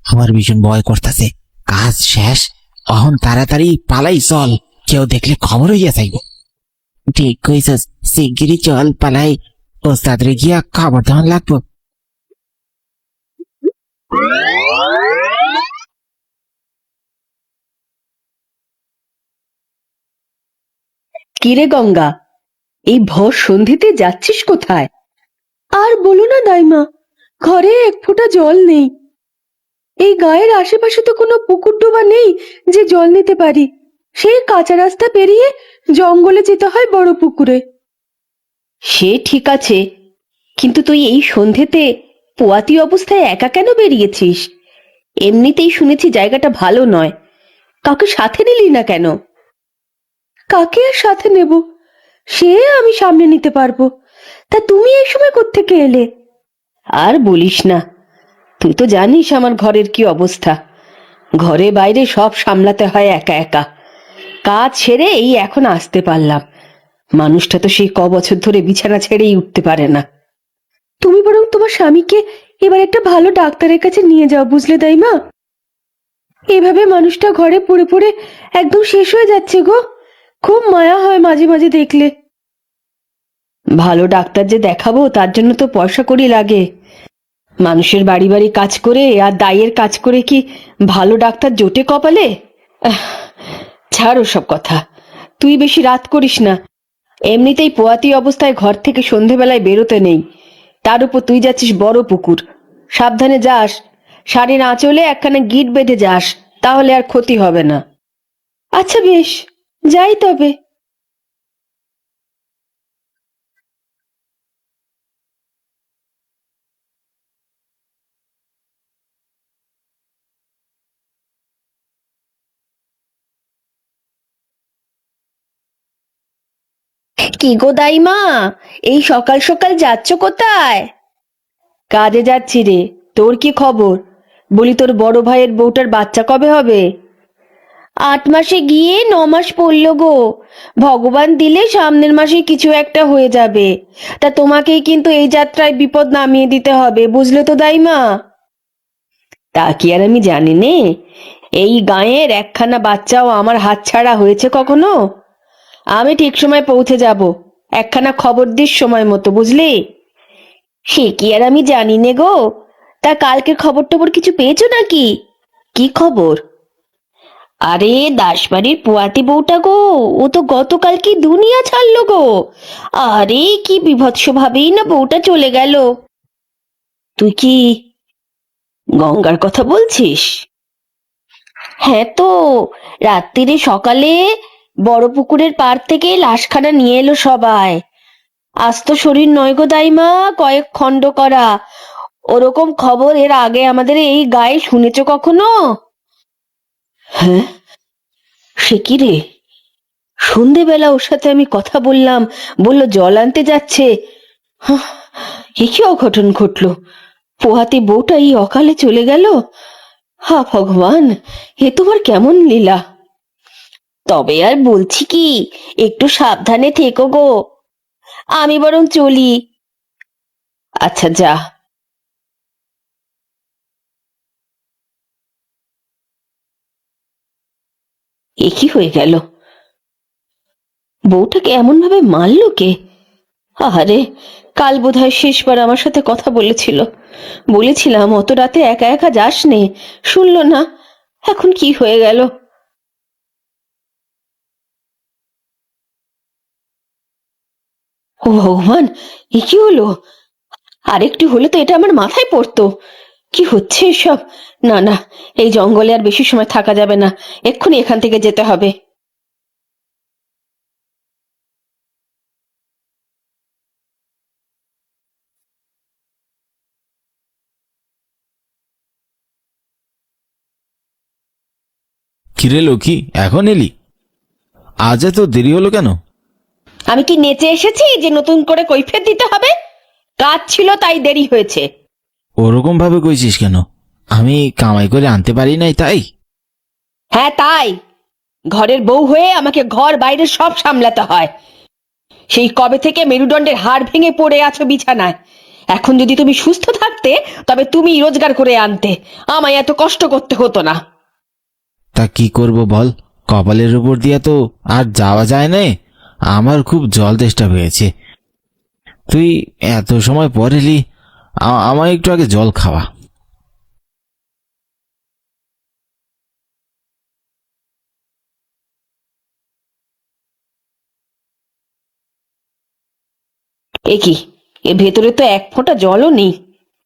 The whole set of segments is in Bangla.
আমার ভীষণ ভয় করতেছে। কাজ শেষ, অহন তাড়াতাড়ি পালাই চল, কেউ দেখলে খবর হইয়া যাইব। ঠিক কইছস, শিগগিরই চল পালাই, ওস্তাদরে গিয়া খবর দেওয়ান লাগবো। কিরে গঙ্গা, এই ভর সন্ধিতে যাচ্ছিস কোথায়? আর বলো না দাইমা, ঘরে এক ফোঁটা জল নেই। এই গায়ের আশেপাশে তো কোনো পুকুর ডোবা নেই যে জল নিতে পারি। সেই কাঁচা রাস্তা পেরিয়ে জঙ্গলে যেতে হয় বড় পুকুরে। সে ঠিক আছে, কিন্তু তুই এই সন্ধেতে পোয়াতি অবস্থায় একা কেন বেরিয়েছিস? এমনিতেই শুনেছি জায়গাটা ভালো নয়, কাউকে সাথে নিলি না কেন? কাকে আর সাথে নেব, সে আমি সামনে নিতে পারবো। তা তুমি এই সময় কোত্থেকে এলে? আর বলিস না, তুই তো জানিস আমার ঘরের কি অবস্থা। ঘরে বাইরে সব সামলাতে হয় একা একা। কাজ ছেড়ে এই এখন আসতে পারলাম। মানুষটা তো সেই বছর ধরে বিছানা ছেড়েই উঠতে পারে না। তুমি বরং তোমার স্বামীকে এবার একটা ভালো ডাক্তারের কাছে নিয়ে যাও, বুঝলে দাইমা? এভাবে মানুষটা ঘরে পড়ে পড়ে একদম শেষ হয়ে যাচ্ছে গো। খুব মায়া হয় মাঝে মাঝে দেখলে। ভালো ডাক্তার যে দেখাবো তার জন্য তো পয়সা কড়ি লাগে। মানুষের বাড়ি বাড়ি কাজ করে আর দায়ের কাজ করে কি ভালো ডাক্তার জোটে কপালে? আহ, ছাড় ওসব কথা, তুই বেশি রাত করিস না। এমনিতেই পোয়াতি অবস্থায় ঘর থেকে সন্ধেবেলায় বেরোতে নেই, তার উপর তুই যাচ্ছিস বড় পুকুর। সাবধানে যাস, শাড়ির আঁচলে একখানা গিট বেঁধে যাস, তাহলে আর ক্ষতি হবে না। আচ্ছা বেশ, যাই তবে। কি গো দাইমা, এই সকাল সকাল যাচ্ছ কোথায়? কাজে যাচ্ছি রে। তোর কি খবর? বলি, তোর বড় ভাইয়ের বউটার বাচ্চা কবে হবে? 8 মাসে গিয়ে 9 মাস পড়ল গো। ভগবান দিলে সামনের মাসে কিছু একটা হয়ে যাবে। তা তোমাকেই কিন্তু এই যাত্রায় বিপদ নামিয়ে দিতে হবে, বুঝলে তো দাইমা? তা কি আর আমি জানি নে? এই গাঁয়ের একখানা বাচ্চাও আমার হাতছাড়া হয়েছে কখনো? আমি ঠিক সময় পৌঁছে যাব, একখানা খবর দিস সময় মতো, বুঝলি? সে কি আর আমি জানি নে গো। তা কালকের খবর টবর কিছু পেয়েছো নাকি? কি খবর? আরে দাসবাড়ির পোয়াতি বউটা গো, ও তো গতকাল কি দুনিয়া ছাড়লো গো। আরে কি বিভৎস ভাবেই না বউটা চলে গেল। তুই কি গঙ্গার কথা বলছিস? হ্যাঁ তো, রাত্রিরে সকালে বড় পুকুরের পাড় থেকে লাশখানা নিয়ে এলো সবাই। আস্ত শরীর নয় গো দাইমা, কয়েক খণ্ড করা। ওরকম খবর এর আগে আমাদের এই গায়ে শুনেছ কখনো? হ্যাঁ, সে কি রে? সন্ধেবেলা ওর সাথে আমি কথা বললাম, বলল জল আনতে যাচ্ছে। হাহ, এ কি অঘটন ঘটলো! পোহাতি বউটা এই অকালে চলে গেল। হা ভগবান, এ তোমার কেমন লীলা! তবে আর বলছি কি, একটু সাবধানে থেকো গো। আমি বরং চলি। আচ্ছা যা। এ কি হয়ে গেল? বউটাকে এমন ভাবে মারলো কে? আহারে, কাল বোধহয় শেষবার আমার সাথে কথা বলেছিল। বলেছিলাম অত রাতে একা একা যাস নে, শুনলো না। এখন কি হয়ে গেল! ও ভগবান, এ কি হলো! আরেকটু হলে তো এটা আমার মাথায় পড়তো। কি হচ্ছে এসব! না না, এই জঙ্গলে আর বেশি সময় থাকা যাবে না, এক্ষুনি এখান থেকে যেতে হবে। কিরে লক্ষ্মী, এখন এলি? আজ এত দেরি হলো কেন? আমি কি নেচে এসেছি যে নতুন করে কৈফিয়ত দিতে হবে? কাজ ছিল তাই দেরি হয়েছে। ওরকম ভাবে কইছিস কেন? আমি কামাই করে আনতে পারি নাই তাই? হ্যাঁ তাই। ঘরের বউ হয়ে আমাকে ঘর বাইরে সব সামলাতে হয়। সেই কবে থেকে মেরুদণ্ডের হাড় ভেঙে পড়ে আছো বিছানায়। এখন যদি তুমি সুস্থ থাকতে তবে তুমি রোজগার করে আনতে, আমায় এত কষ্ট করতে হতো না। তা কি করব বল, কপালের উপর দিয়ে তো আর যাওয়া যায় না। আমার খুব জল তেষ্টা পেয়েছে। তুই এত সময় পর এলি, আমায় একটু আগে জল খাওয়া। এ কি, এ ভেতরে তো এক ফোঁটা জলও নেই।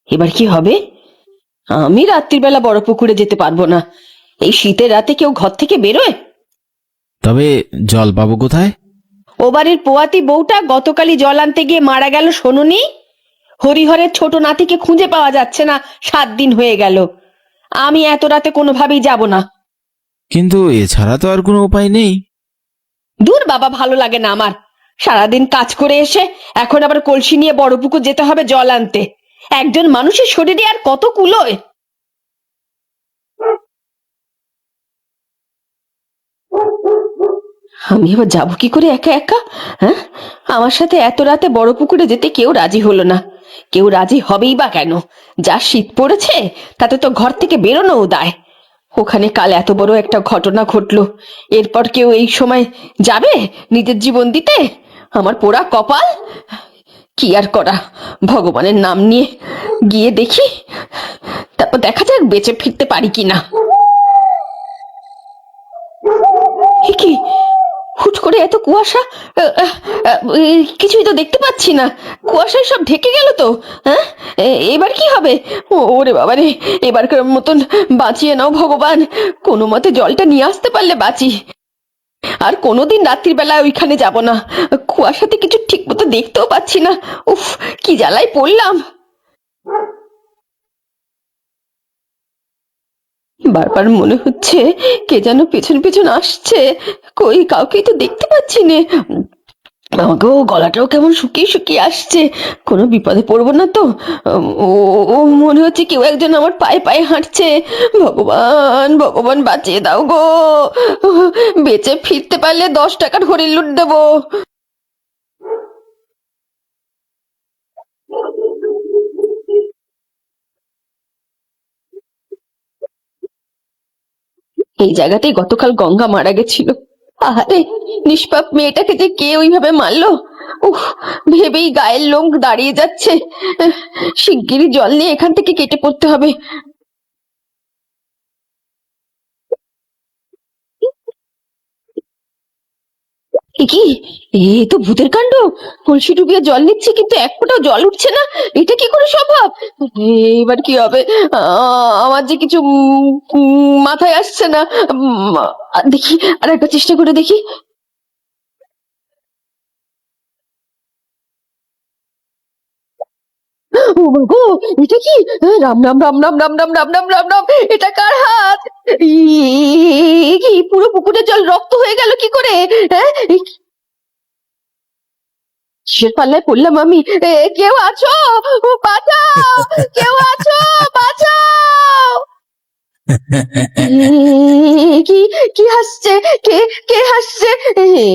এবার কি হবে? আমি রাত্রিবেলা বড় পুকুরে যেতে পারবো না। এই শীতের রাতে কেউ ঘর থেকে বেরোয়? তবে জল পাবো কোথায়? ও বাড়ির পোয়াতি বউটা গতকালই জল আনতে গিয়ে মারা গেল, শোনোনি? হরিহরের ছোট নাতিকে খুঁজে পাওয়া যাচ্ছে না, 7 দিন হয়ে গেল। আমি এত রাতে কোনোভাবেই যাব না। কিন্তু এছাড়া তো আর কোনো উপায় নেই। দূর বাবা, ভালো লাগে না আমার। সারাদিন কাজ করে এসে এখন আবার কলসি নিয়ে বড় পুকুর যেতে হবে জল আনতে। একজন মানুষের শরীরে আর কত কুলোয়? আমি এবার যাবো কি করে একা একা? হ্যাঁ, আমার সাথে এত রাতে বড় পুকুরে যেতে কেউ রাজি হলো না। কেউ রাজি হবেই বা কেন? যা শীত পড়েছে তাতে তো ঘর থেকে বেরোনোও দায়। ওখানে কাল এত বড় একটা ঘটনা ঘটলো, এরপর কেউ এই সময় যাবে নিজের জীবন দিতে? আমার পোড়া কপাল। কি আর করা, ভগবানের নাম নিয়ে গিয়ে দেখি, তারপর দেখা যাক বেঁচে ফিরতে পারি কিনা। কি হুট করে এত কুয়াশা? আহ, আহ, আহ, কিছুই তো দেখতে পাচ্ছি না, কুয়াশায় সব ঢেকে গেল তো। হ্যাঁ, এবার কি হবে? ওরে বাবারে, এবারকার মতন বাঁচিয়ে নাও ভগবান। কোনো মতে জলটা নিয়ে আসতে পারলে বাঁচি। আর কোনোদিন রাত্রির বেলায় ওইখানে যাব না। কুয়াশাতে কিছু ঠিক মতো দেখতেও পাচ্ছি না। উফ, কি জ্বালায় পড়লাম। বারবার মনে হচ্ছে কে যেন পেছন পেছন আসছে। কই, কাউকেই তো দেখতে পাচ্ছি না। আমাকেও গলাটাও কেমন শুকিয়ে শুকিয়ে আসছে। কোনো বিপদে পড়বো না তো? ও ও মনে হচ্ছে কেউ একজন আমার পায়ে পায়ে হাঁটছে। ভগবান ভগবান, বাঁচিয়ে দাও গো। বেঁচে ফিরতে পারলে 10 টাকার হরিণ লুট দেবো। এই জায়গাতেই গতকাল গঙ্গা মারা গেছিল। আহারে, নিষ্পাপ মেয়েটাকে যে কে ওইভাবে মারলো! উফ, ভেবেই গায়ের লোম দাঁড়িয়ে যাচ্ছে। শিগগিরই জল নিয়ে এখান থেকে কেটে পড়তে হবে। এ কি, এ তো ভূতের কাণ্ড! কলসি ডুবিয়ে জল নিচ্ছে কিন্তু এক ফোঁটাও জল উঠছে না। এটা কি করে সম্ভব? এবার কি হবে? আমার যে কিছু মাথায় আসছে না। দেখি, আর একটা চেষ্টা করে দেখি। ও মা গো, এটা কি? রাম রাম রাম রাম রাম রাম রাম রাম রাম রাম, এটা কার হাত? কি পুরো পুকুরের জল রক্ত হয়ে গেল কি করে? হ্যাঁ, কিসের পাল্লায় পড়লাম আমি? কেউ আছো? বাঁচাও! কেউ আছো? বাঁচাও! কি কি হাসছে? কে কে হাসছে?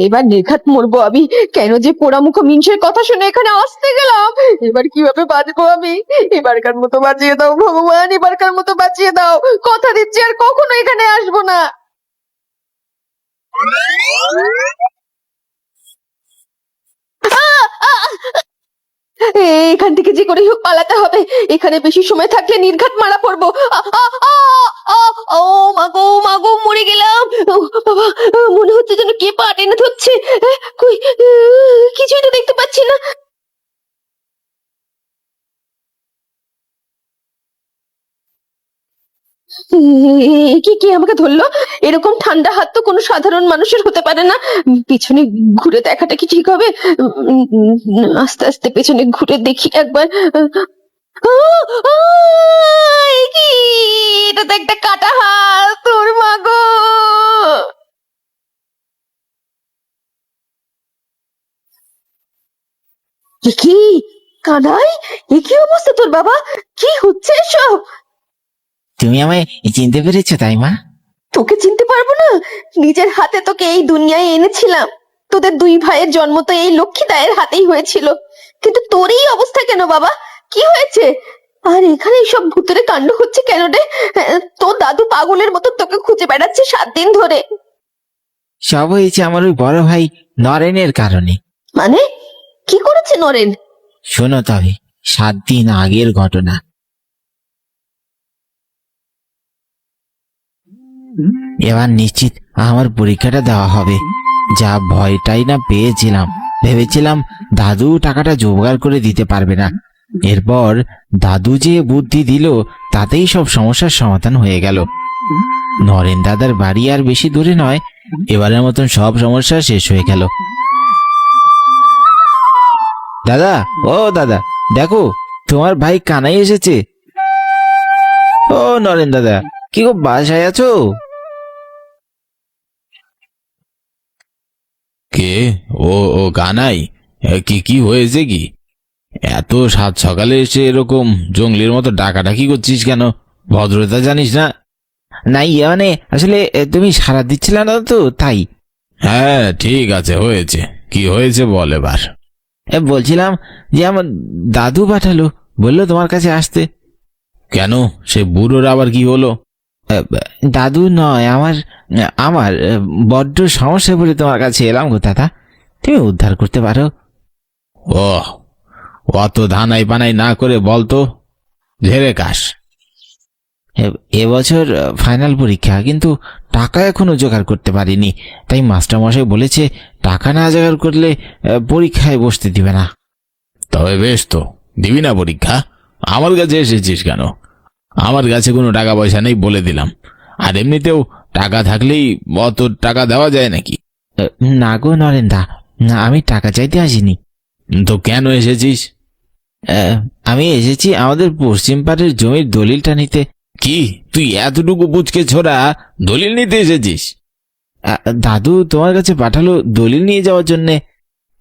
এবার নির্ঘাত মরবো আমি। কেন যে পোড়ামুখ মিনসের কথা শুনে এখানে আসতে গেলাম? এবার কিভাবে বাঁচবো আমি? এবারকার মতো বাঁচিয়ে দাও ভগবান, এবারকার মতো বাঁচিয়ে দাও। কথা দিচ্ছি আর কখনো এখানে আসবো না। এখান থেকে যে করে হোক পালাতে হবে। এখানে বেশি সময় থাকলে নির্ঘাত মারা পড়বো। আ, আ, আ, আ, ও মাগো মাগো, মরে গেলাম। ও বাবা, মনে হচ্ছে যেন কে পা টেনে ধরছে। কই, কিছুই তো দেখতে পাচ্ছি না। কি কে আমাকে ধরলো? এরকম ঠান্ডা হাত তো কোনো সাধারণ মানুষের হতে পারে না। পিছনে ঘুরে দেখাটা কি ঠিক হবে? আস্তে আস্তে পেছনে ঘুরে দেখি একবার। কি, এটা তো একটা কাটা হাত, তোর মা গো! কি কানাই, এ কি অবস্থা তোর বাবা? কি হচ্ছে এসব? তুমি আমায় চিনতে পেরেছো তাই মা? তোকে চিনতে পারবো না? নিজের হাতে তোকে এই দুনিয়ায় এনেছিলাম। তোদের 2 ভাইয়ের জন্ম তো এই লক্ষ্মী দায়ের হাতেই হয়েছিল। কিন্তু তোর এই অবস্থা কেন বাবা? কি হয়েছে? আর এখানে সব ভূতের কাণ্ড হচ্ছে কেন রে? তোর দাদু পাগলের মতো তোকে খুঁজে বেড়াচ্ছে 7 দিন ধরে। সব হয়েছে আমার ওই বড় ভাই নরেনের কারণে। মানে কি করেছে নরেন? শোনো তবে 7 দিন আগের ঘটনা। এবার নিশ্চিত আমার পরীক্ষাটা দেওয়া হবে। যা ভয়টাই না পেয়েছিলাম, ভেবেছিলাম দাদু টাকাটা জোগাড় করে দিতে পারবে না। এরপর দাদু যে বুদ্ধি দিল তাতেই সব সমস্যার সমাধান হয়ে গেল। নরেন দাদার বাড়ি আর বেশি দূরে নয়, এবারের মতন সব সমস্যা শেষ হয়ে গেল। দাদা, ও দাদা, দেখো তোমার ভাই কানাই এসেছে। ও নরেন দাদা, কি গো বাসায় আছো? কে? ও ও কানাই, কি কি হয়েছে কি? এত সাত সকালে এসে এরকম জঙ্গলির মতো ডাকাডাকি করছিস কেন? ভদ্রতা জানিস না? না ইয়ে মানে আসলে তুমি সাড়া দিচ্ছিলে না তো তাই। হ্যাঁ ঠিক আছে, হয়েছে, কি হয়েছে বল এবার। বলছিলাম যে আমার দাদু পাঠালো, বললো তোমার কাছে আসতে। কেন, সে বুড়োর আবার কি হলো? দাদু নয়, আমার আমার বড্ড সমস্যা পড়ে তোমার কাছে এলাম গো দাদা, তুমি উদ্ধার করতে পারো। ও, অত ধানাই পানাই না করে বলতো, ঝেড়ে কাশ। এবছর ফাইনাল পরীক্ষা, কিন্তু টাকা এখনো জোগাড় করতে পারিনি। তাই মাস্টারমশাই বলেছে টাকা না জোগাড় করলে পরীক্ষায় বসতে দিবে না। তবে বেশ তো, দিবি না পরীক্ষা? আমার কাছে এসেছিস কেন? আমার কাছে কোনো টাকা পয়সা নেই বলে দিলাম। আর এমনিতেও টাকা থাকলেই অত টাকা দেওয়া যায় নাকি? না গো নরেন্দা, না, আমি টাকা চাইতে আসিনি। তো কেন এসেছিস? আমি এসেছি আমাদের পশ্চিম পাড়ের জমির দলিলটা নিতে। কি, তুই এতটুকু বুঝকে ছোড়া দলিল নিতে এসেছিস? দাদু তোমার কাছে পাঠালো দলিল নিয়ে যাওয়ার জন্যে।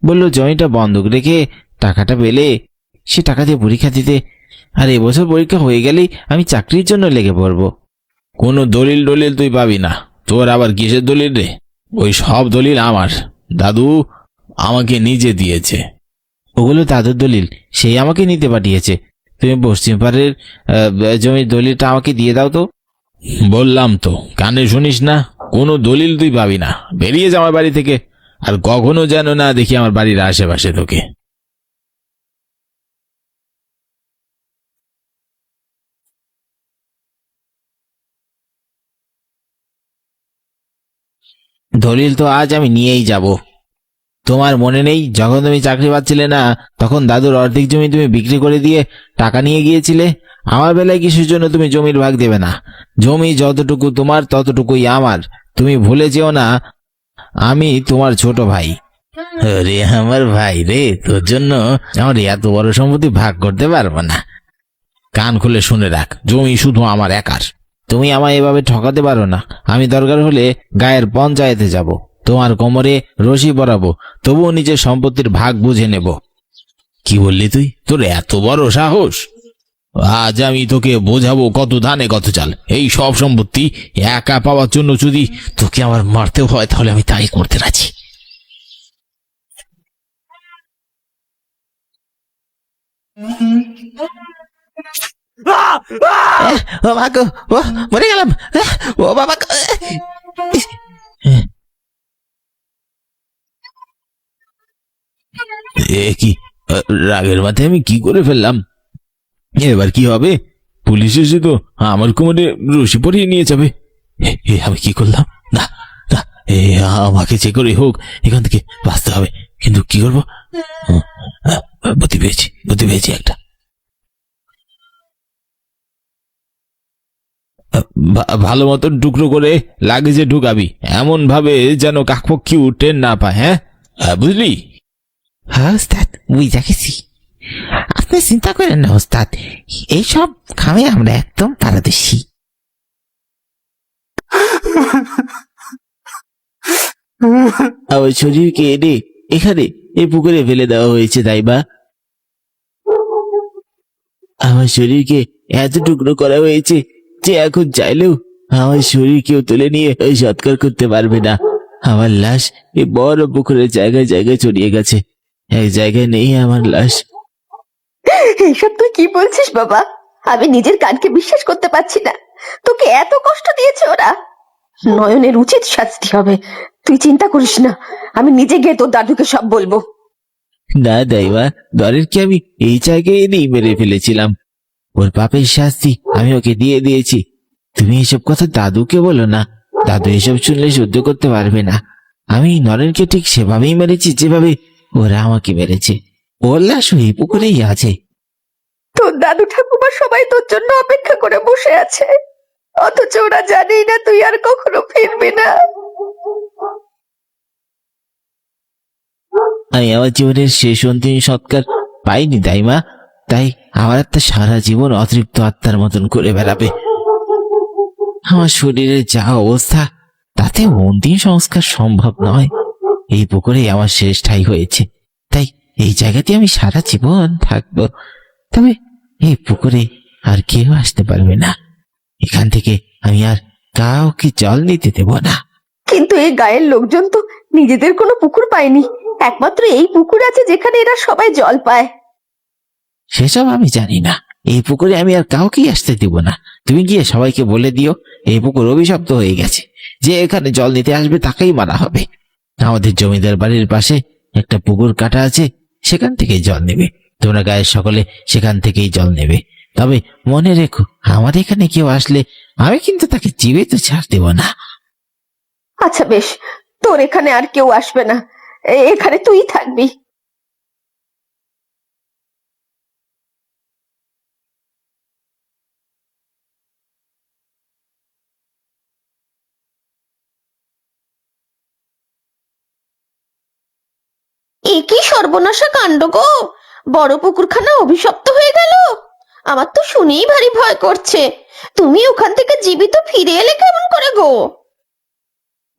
বললো জমিটা বন্ধক রেখে টাকাটা পেলে সে টাকা দিয়ে পরীক্ষা দিতে। আর এবছর পরীক্ষা হয়ে গেলেই আমি চাকরির জন্য লেগে পড়বো। কোনো দলিল টলিল তুই পাবি না। তোর আবার কিসের দলিল রে? ওই সব দলিল আমার, দাদু আমাকে নিজে দিয়েছে। ওগুলো দাদুর দলিল, সেই আমাকে নিতে পাঠিয়েছে। তুমি পশ্চিম পাড়ের জমির দলিলটা আমাকে দিয়ে দাও তো। বললাম তো, কানে শুনিস না? কোনো দলিল তুই পাবি না, বেরিয়ে যা আমার বাড়ি থেকে। আর কখনো যেন না দেখি আমার বাড়ির আশেপাশে তোকে। দলিল তো আজ আমি নিয়েই যাব। তোমার মনে নেই যখন তুমি চাকরি পাচ্ছিলে না, তখন দাদুর অর্ধেক জমি তুমি বিক্রি করে দিয়ে টাকা নিয়ে গিয়েছিলে? আমার বেলায় কিসের জন্য তুমি জমির ভাগ দেবে না? জমি যতটুকু তোমার ততটুকুই আমার, তুমি ভুলে যেও না। আমি তোমার ছোট ভাই। রে আমার ভাই রে, তোর জন্য আমার এত বড় সম্পত্তি ভাগ করতে পারবো না। কান খুলে শুনে রাখ, জমি শুধু আমার একার। তুমি আমায় এভাবে ঠকাতে পারো না। আমি দরকার হলে গায়ের পঞ্চায়েতে যাব, তোমার কোমরে রশি পরাবো, তবুও নিজের সম্পত্তির ভাগ বুঝে নেব। কি বললি তুই? তোর এত বড় সাহস! আজ আমি তোকে বোঝাবো কত ধানে কত চাল। এই সব সম্পত্তি একা পাওয়ার জন্য যদি তোকে আমার মারতেও হয়, তাহলে আমি তাই করতে রাজি। ও মা গো, ও মরে গেলাম। ও বাবা গো। এ কি, রাগের মাথায় আমি কি করে ফেললাম? এবার কি হবে? পুলিশ এসে তো আমার কোমরে রশি পরিয়ে নিয়ে যাবে। আমি কি করলাম? না না, আমাকে যে করে হোক এখান থেকে বাঁচতে হবে। কিন্তু কি করবো? বুদ্ধি পেয়েছি একটা। ভালো মতন টুকরো করে লাগেজে ঢুকাবি, এমন ভাবে যেন কাকপক্ষী টের না পায়। হ্যাঁ, বুঝলি? হ্যাঁ ওস্তাদ, বুঝা গেছি। আপনি চিন্তা করেন না ওস্তাদ, এইসব খামে আমরা একদম পারদর্শী। আমার শরীরকে এনে এখানে এই পুকুরে ফেলে দেওয়া হয়েছে, তাই বা? আমার শরীরকে এত টুকরো করা হয়েছে যে এখন চাইলেও আমার শরীর কেউ তুলে নিয়ে ওই সৎকার করতে পারবে না। আমার লাশ এই বড় পুকুরের জায়গায় জায়গায় ছড়িয়ে গেছে, এক জায়গায় নেই আমার লাশ। এইসব তুই কি বলছিস বাবা? আমি নিজের কানকে বিশ্বাস করতে পারছি না। তোকে এত কষ্ট দিয়েছে ওরা? নয়নের উচিত শাস্তি হবে। তুই চিন্তা করিস না, আমি নিজে গিয়ে তোর দাদুকে সব বলবো। না দাইমা, নরেনকে আমি এই জায়গায় এনেই মেরে ফেলেছিলাম। ওর পাপের শাস্তি আমি ওকে দিয়ে দিয়েছি। তুমি এসব কথা দাদুকে বলো না, দাদু এসব শুনলে সহ্য করতে পারবে না। আমি নরেনকে ঠিক সেভাবেই মেরেছি যেভাবে ওরা আমাকে মেরেছে। ওর লাশ এই পুকুরেই আছে। তোর দাদু ঠাকুমা সবাই তোর জন্য অপেক্ষা করে বসে আছে, অথচ ওরা জানেই না তুই আর কখনো ফিরবি না। আমি আমার জীবনের শেষ অন্তিম সৎকার পাইনি দাইমা, তাই আমার আত্মা সারা জীবন অতৃপ্ত আত্মার মতন করে বেড়াবে। আমার শরীরের যা অবস্থা, তাতে অন্তিম সংস্কার সম্ভব নয়। এই পুকুরেই আমার শেষ ঠাঁই হয়েছে, তাই এই জায়গাতে আমি সারা জীবন থাকবো। তবে এই পুকুরে আর কেউ আসতে পারবে না। এখান থেকে আমি আর কাউকে জল নিতে দেব না। কিন্তু এই গায়ের লোকজন তো নিজেদের কোনো পুকুর পায়নি, একমাত্র এই পুকুর আছে যেখানে এরা সবাই জল পায়। সেসব আমি জানি না। এই পুকুরে আমি আর কাউকেই আসতে দিব না। তুমি গিয়ে সবাইকে বলে দিও এই পুকুর অভিশপ্ত হয়ে গেছে, যে এখানে জল নিতে আসবে তাকেই মারা হবে। আমাদের জমিদার বাড়ির পাশে একটা পুকুর কাটা আছে, সেখান থেকে জল নেবে। তোমরা গায়ের সকলে সেখান থেকেই জল নেবে। তবে মনে রেখো, আমার এখানে কেউ আসলে আমি কিন্তু তাকে জীবিত ছাড় দেব না। আচ্ছা বেশ, তোর এখানে আর কেউ আসবে না, এখানে তুই থাকবি। এ কি সর্বনাশা কাণ্ড গো! বড় পুকুরখানা অভিশপ্ত হয়ে গেল। আমার তো শুনেই ভারী ভয় করছে। তুমি ওখান থেকে জীবিত ফিরে এলে কেমন করে গো?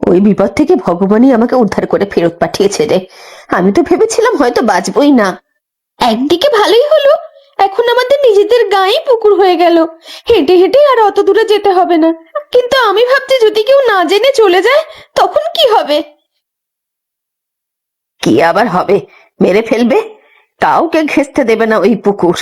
ওই বিপদ থেকে ভগবানই আমাকে উদ্ধার করে ফেরত পাঠিয়েছে রে। আমি তো ভেবেছিলাম হয়তো বাঁচবই না। একদিকে ভালোই হলো, এখন আমাদের নিজেদের গায়ে পুকুর হয়ে গেল। হেঁটে হেঁটে আর অত দূরে যেতে হবে না। কিন্তু আমি ভাবছি যদি কেউ না জেনে চলে যায় তখন কি হবে? কি আবার হবে? মেরে ফেলবে, কাউকে ঘেঁষতে দেবে না ওই পুকুর।